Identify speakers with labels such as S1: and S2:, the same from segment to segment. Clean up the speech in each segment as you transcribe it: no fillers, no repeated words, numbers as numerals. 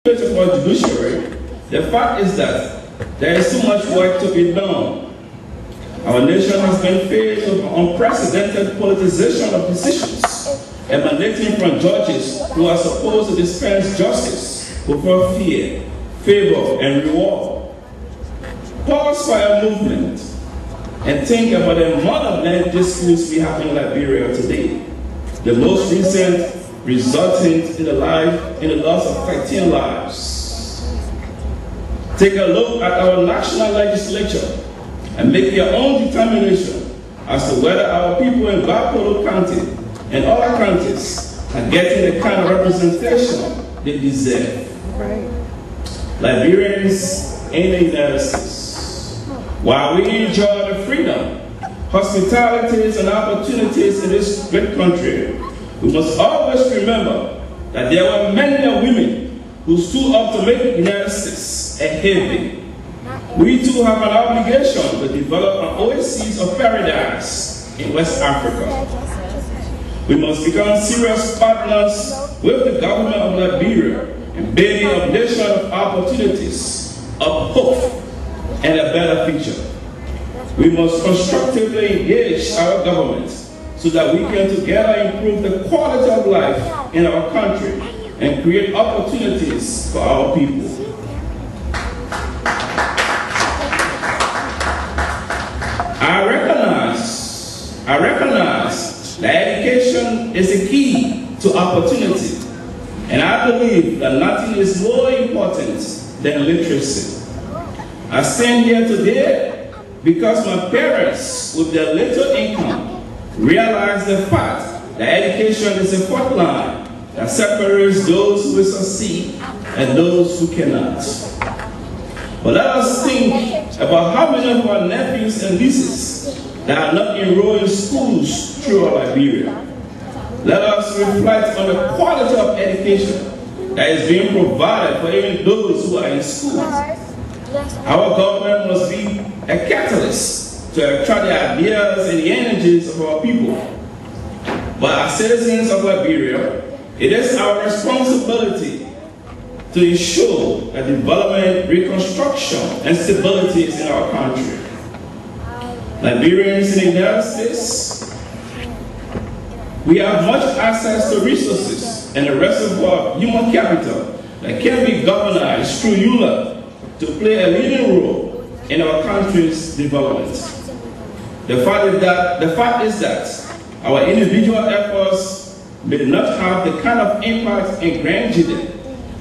S1: of our judiciary, the fact is that there is so much work to be done. Our nation has been faced with unprecedented politicization of decisions emanating from judges who are supposed to dispense justice without fear, favor, and reward. Pause for a movement and think about the amount of land disputes we have in Liberia today. The most recent resulting in the loss of 13 lives. Take a look at our national legislature and make your own determination as to whether our people in Bapolo County and other counties are getting the kind of representation they deserve. Right. Liberians in the United States, while we enjoy the freedom, hospitalities, and opportunities in this great country, we must always remember that there were many women who stood up to make the United States a haven. We too have an obligation to develop an oasis of paradise in West Africa. We must become serious partners with the government of Liberia in building a nation of opportunities, of hope, and a better future. We must constructively engage our government so that we can together improve the quality of life in our country and create opportunities for our people. I recognize that education is the key to opportunity, and I believe that nothing is more important than literacy. I stand here today because my parents, with their little income, realize the fact that education is a fault line that separates those who will succeed and those who cannot. But let us think about how many of our nephews and nieces that are not enrolled in schools throughout Liberia. Let us reflect on the quality of education that is being provided for even those who are in schools. Our government must be a catalyst to attract the ideas and the energies of our people. But as citizens of Liberia, it is our responsibility to ensure that development, reconstruction, and stability is in our country. Liberians in the United States, we have much access to resources and a reservoir of human capital that can be governed through ULAA to play a leading role in our country's development. The fact is that our individual efforts may not have the kind of impact in Grand Jide,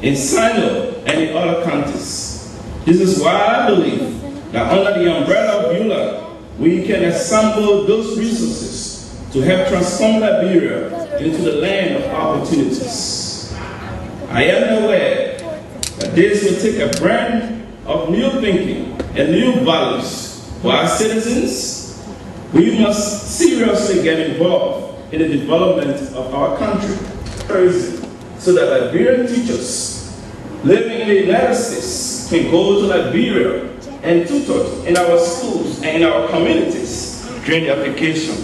S1: in Sino, and in other countries. This is why I believe that under the umbrella of ULAA, we can assemble those resources to help transform Liberia into the land of opportunities. I am aware that this will take a brand of new thinking and new values for our citizens. We must seriously get involved in the development of our country so that Liberian teachers living in the United States can go to Liberia and tutor in our schools and in our communities during the application.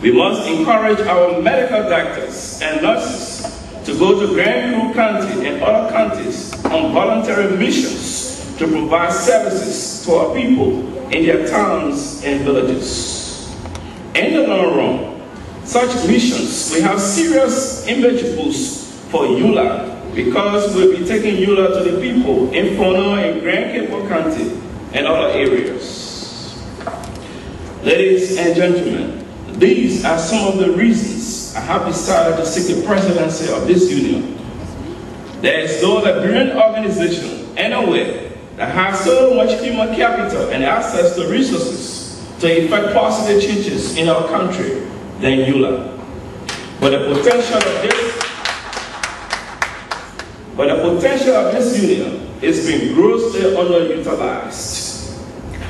S1: We must encourage our medical doctors and nurses to go to Grand Crew County and other counties on voluntary missions to provide services to our people in their towns and villages. In the long run, such missions will have serious image boosts for ULAA because we'll be taking ULAA to the people in Fono and Grand Cape County and other areas. Ladies and gentlemen, these are some of the reasons I have decided to seek the presidency of this union. There is no Liberian organization anywhere that has so much human capital and access to resources to effect positive changes in our country than ULAA. But the potential of this union is being grossly underutilized.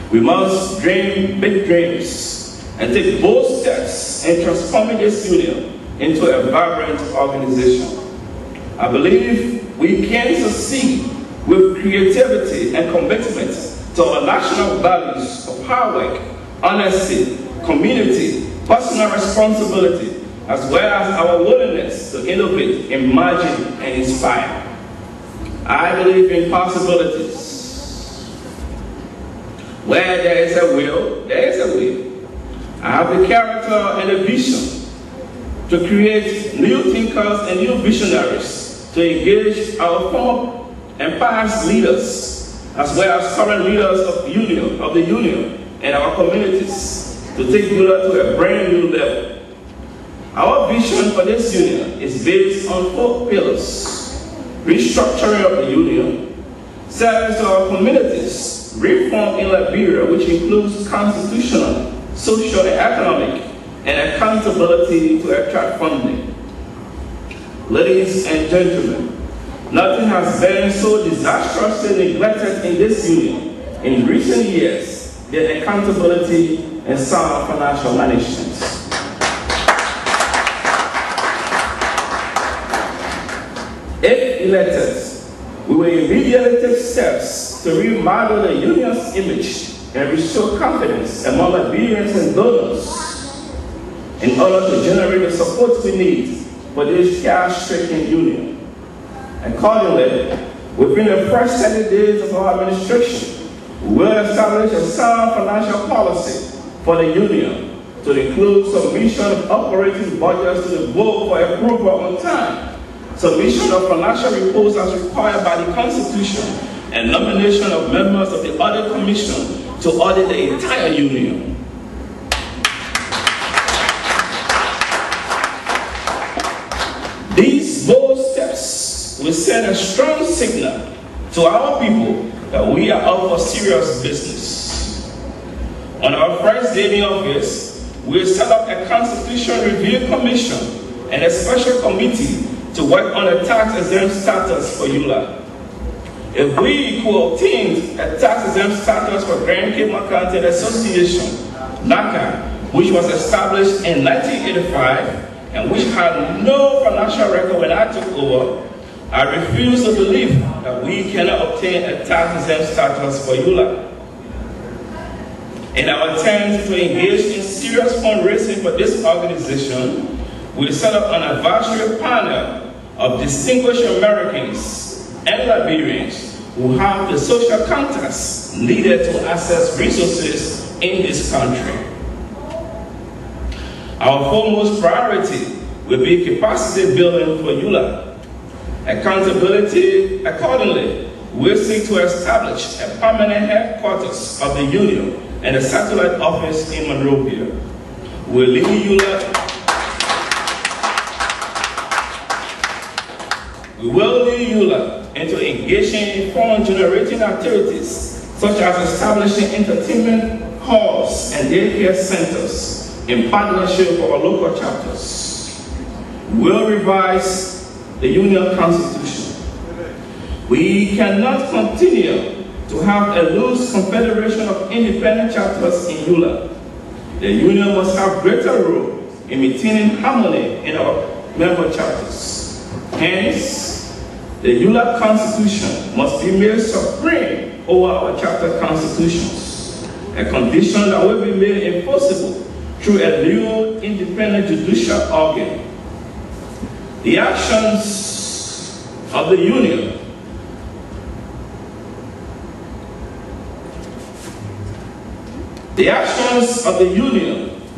S1: We must dream big dreams and take bold steps in transforming this union into a vibrant organization. I believe we can succeed with creativity and commitment to our national values of hard work, honesty, community, personal responsibility, as well as our willingness to innovate, imagine, and inspire. I believe in possibilities. Where there is a will, there is a way. I have the character and the vision to create new thinkers and new visionaries to engage our former and past leaders, as well as current leaders of the union and our communities, to take ULAA to a brand new level. Our vision for this union is based on 4 pillars: restructuring of the union, service to our communities, reform in Liberia, which includes constitutional, social, and economic, and accountability to attract funding. Ladies and gentlemen, nothing has been so disastrously neglected in this union in recent years than accountability and sound financial management. If elected, we will immediately take steps to remodel the union's image and restore confidence among Liberians and donors in order to generate the support we need for this cash-stricken union. Accordingly, within the first 30 days of our administration, we will establish a sound financial policy for the union to include submission of operating budgets to the board for approval on time, submission of financial reports as required by the Constitution, and nomination of members of the Audit Commission to audit the entire union. These bold steps will send a strong signal to our people that we are up for serious business. On our first day in office, we will set up a Constitution Review Commission and a special committee to work on a tax-exempt status for ULAA. If we could obtain a tax-exempt status for Grand Cape Mercantile Association, NACA, which was established in 1985 and which had no financial record when I took over, I refuse to believe that we cannot obtain a tax-exempt status for ULAA. In our attempt to engage in serious fundraising for this organization, we set up an advisory panel of distinguished Americans and Liberians who have the social contacts needed to access resources in this country. Our foremost priority will be capacity building for ULAA. Accountability, accordingly, will seek to establish a permanent headquarters of the union and a satellite office in Monrovia. We'll lead ULAA. We will lead ULAA into engaging in fund-generating activities such as establishing entertainment halls and daycare centers in partnership with our local chapters. We will revise the union constitution. We cannot continue to have a loose confederation of independent chapters in ULAA. The union must have greater role in maintaining harmony in our member chapters. Hence, the ULAA Constitution must be made supreme over our chapter constitutions, a condition that will be made enforceable through a new independent judicial organ. The actions of the union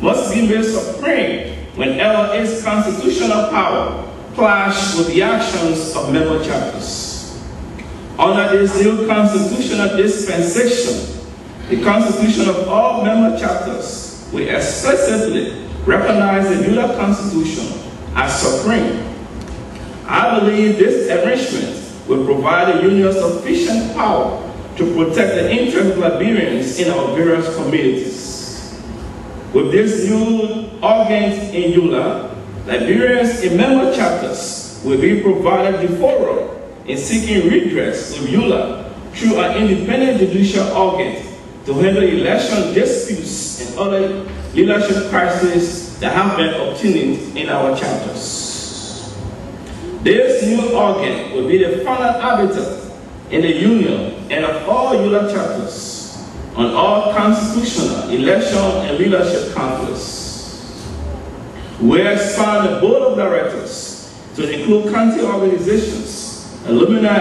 S1: must be made supreme whenever its constitutional power clash with the actions of member chapters. Under this new constitutional dispensation, the constitution of all member chapters will explicitly recognize the ULAA Constitution as supreme. I believe this arrangement will provide the union sufficient power to protect the interests of Liberians in our various communities. With this new organ in ULAA, Liberians in member chapters will be provided the forum in seeking redress with ULAA through an independent judicial organ to handle election disputes and other leadership crises that have been obtained in our chapters. This new organ will be the final arbiter in the union and of all ULAA chapters on all constitutional, election, and leadership conflicts. We expand the board of directors to include county organizations, alumni,